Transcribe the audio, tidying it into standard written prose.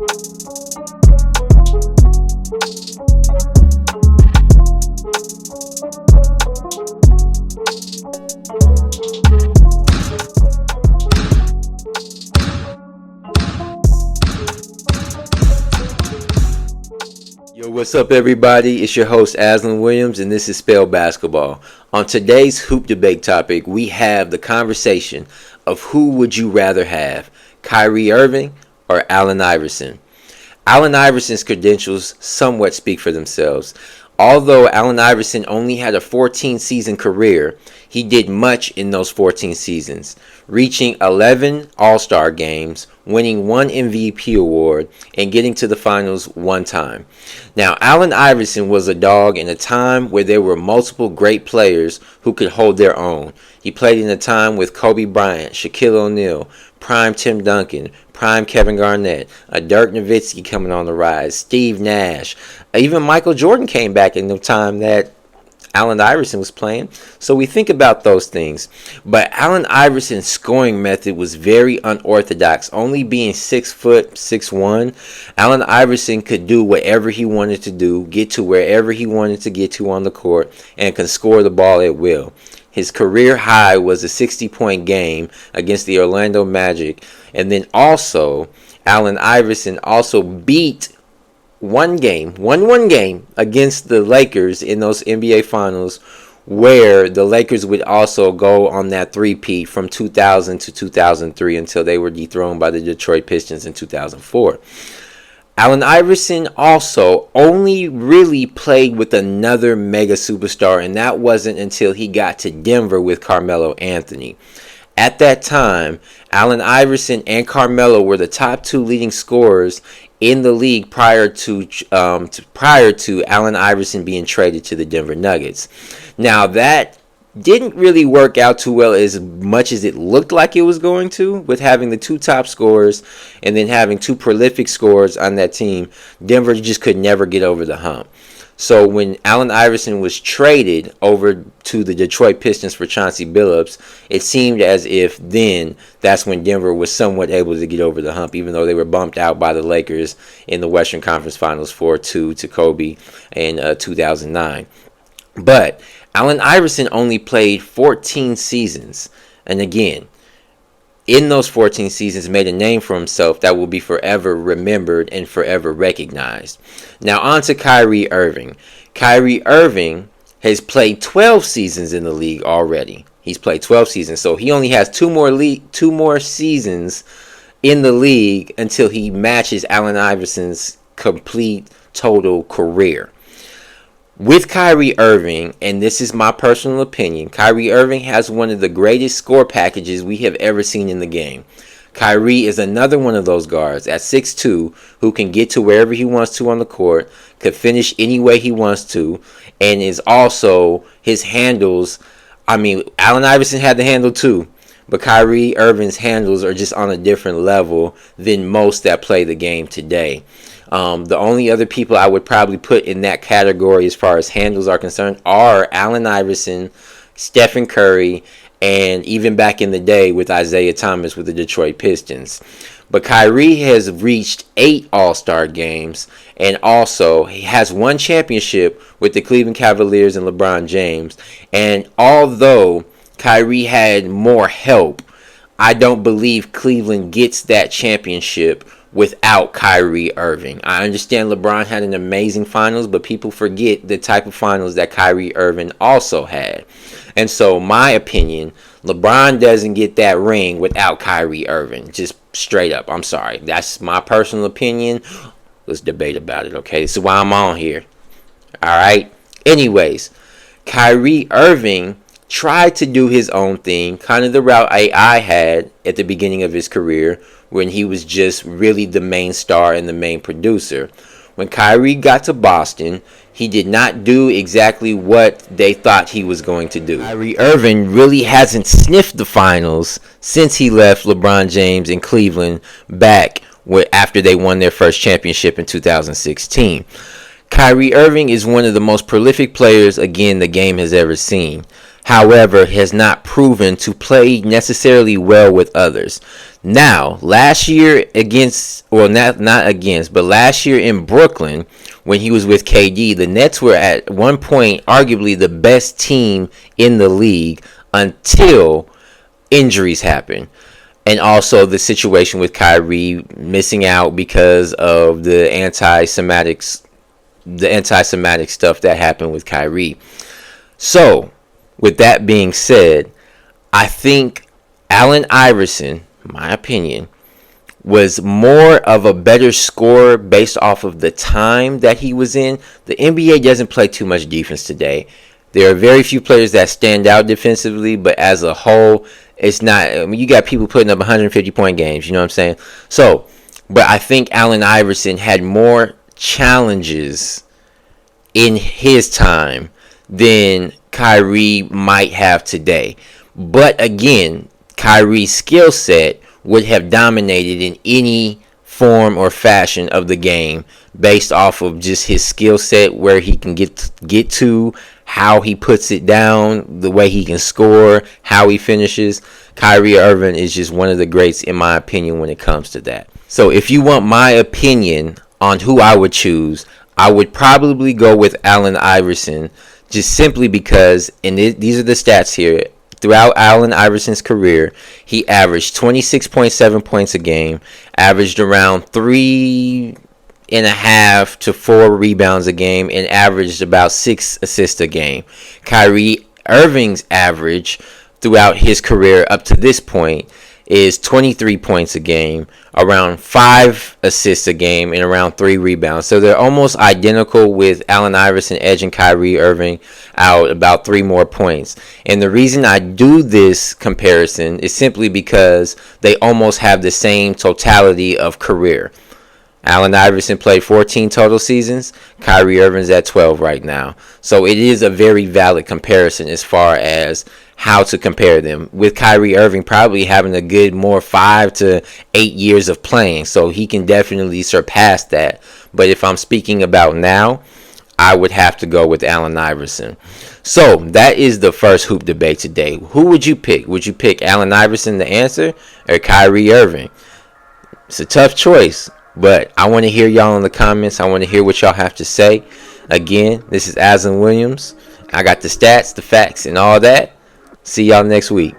Yo, what's up, everybody? It's your host, Aslan Williams, and this is Spell Basketball. On today's Hoop Debate topic, we have the conversation of who would you rather have, Kyrie Irving or Allen Iverson. Allen Iverson's credentials somewhat speak for themselves. Although Allen Iverson only had a 14-season career, he did much in those 14 seasons, reaching 11 All-Star games, winning one MVP award, and getting to the finals one time. Now, Allen Iverson was a dog in a time where there were multiple great players who could hold their own. He played in a time with Kobe Bryant, Shaquille O'Neal, prime Tim Duncan, prime Kevin Garnett, a Dirk Nowitzki coming on the rise, Steve Nash. Even Michael Jordan came back in the time that Allen Iverson was playing. So we think about those things. But Allen Iverson's scoring method was very unorthodox. Only being 6'6", Allen Iverson could do whatever he wanted to do, get to wherever he wanted to get to on the court, and can score the ball at will. His career high was a 60-point game against the Orlando Magic. And then also, Allen Iverson also beat won one game against the Lakers in those NBA Finals, where the Lakers would also go on that three-peat from 2000 to 2003 until they were dethroned by the Detroit Pistons in 2004. Allen Iverson also only really played with another mega superstar, and that wasn't until he got to Denver with Carmelo Anthony. At that time, Allen Iverson and Carmelo were the top two leading scorers in the league prior to Allen Iverson being traded to the Denver Nuggets. Now, that didn't really work out too well as much as it looked like it was going to, with having the two top scorers and then having two prolific scorers on that team. Denver just could never get over the hump. So when Allen Iverson was traded over to the Detroit Pistons for Chauncey Billups, it seemed as if then that's when Denver was somewhat able to get over the hump, even though they were bumped out by the Lakers in the Western Conference Finals 4-2 to Kobe in 2009. But Allen Iverson only played 14 seasons, and again, in those 14 seasons, made a name for himself that will be forever remembered and forever recognized. Now on to Kyrie Irving. Kyrie Irving has played 12 seasons in the league already. He's played 12 seasons, so he only has two more seasons in the league until he matches Allen Iverson's complete total career. With Kyrie Irving, and this is my personal opinion, Kyrie Irving has one of the greatest score packages we have ever seen in the game. Kyrie is another one of those guards at 6'2", who can get to wherever he wants to on the court, could finish any way he wants to, and is also his handles. I mean, Allen Iverson had the handle too, but Kyrie Irving's handles are just on a different level than most that play the game today. The only other people I would probably put in that category as far as handles are concerned are Allen Iverson, Stephen Curry, and even back in the day with Isaiah Thomas with the Detroit Pistons. But Kyrie has reached 8 All-Star games, and also he has one championship with the Cleveland Cavaliers and LeBron James. And although Kyrie had more help, I don't believe Cleveland gets that championship without Kyrie Irving. I understand LeBron had an amazing finals, but people forget the type of finals that Kyrie Irving also had. And so, my opinion, LeBron doesn't get that ring without Kyrie Irving. Just straight up. I'm sorry. That's my personal opinion. Let's debate about it, okay? This is why I'm on here. Alright? Anyways, Kyrie Irving tried to do his own thing, kind of the route I had at the beginning of his career, when he was just really the main star and the main producer. When Kyrie got to Boston, he did not do exactly what they thought he was going to do. Kyrie Irving really hasn't sniffed the finals since he left LeBron James in Cleveland back after they won their first championship in 2016. Kyrie Irving is one of the most prolific players, again, the game has ever seen. However, has not proven to play necessarily well with others. Now, last year against, well, not against, but last year in Brooklyn, when he was with KD, the Nets were at one point arguably the best team in the league until injuries happened. And also the situation with Kyrie missing out because of the anti-Semitic stuff that happened with Kyrie. So, with that being said, I think Allen Iverson, my opinion, was more of a better scorer based off of the time that he was in. The NBA doesn't play too much defense today. There are very few players that stand out defensively, but as a whole, it's not. I mean, you got people putting up 150-point games, you know what I'm saying? So, but I think Allen Iverson had more challenges in his time than Kyrie might have today. But again, Kyrie's skill set would have dominated in any form or fashion of the game based off of just his skill set, where he can get to, how he puts it down, the way he can score, how he finishes. Kyrie Irving is just one of the greats in my opinion when it comes to that. So if you want my opinion on who I would choose, I would probably go with Allen Iverson, just simply because, and these are the stats here, throughout Allen Iverson's career, he averaged 26.7 points a game, averaged around 3.5 to 4 rebounds a game, and averaged about 6 assists a game. Kyrie Irving's average throughout his career up to this point is 23 points a game, around 5 assists a game, and around 3 rebounds. So they're almost identical, with Allen Iverson edging Kyrie Irving out about 3 more points. And the reason I do this comparison is simply because they almost have the same totality of career. Allen Iverson played 14 total seasons. Kyrie Irving's at 12 right now. So it is a very valid comparison as far as how to compare them, with Kyrie Irving probably having a good more 5 to 8 years of playing, so he can definitely surpass that. But if I'm speaking about now, I would have to go with Allen Iverson. So that is the first hoop debate today. Who would you pick? Would you pick Allen Iverson, the answer, or Kyrie Irving? It's a tough choice, but I want to hear y'all in the comments. I want to hear what y'all have to say. Again, this is Aslan Williams. I got the stats, the facts, and all that. See y'all next week.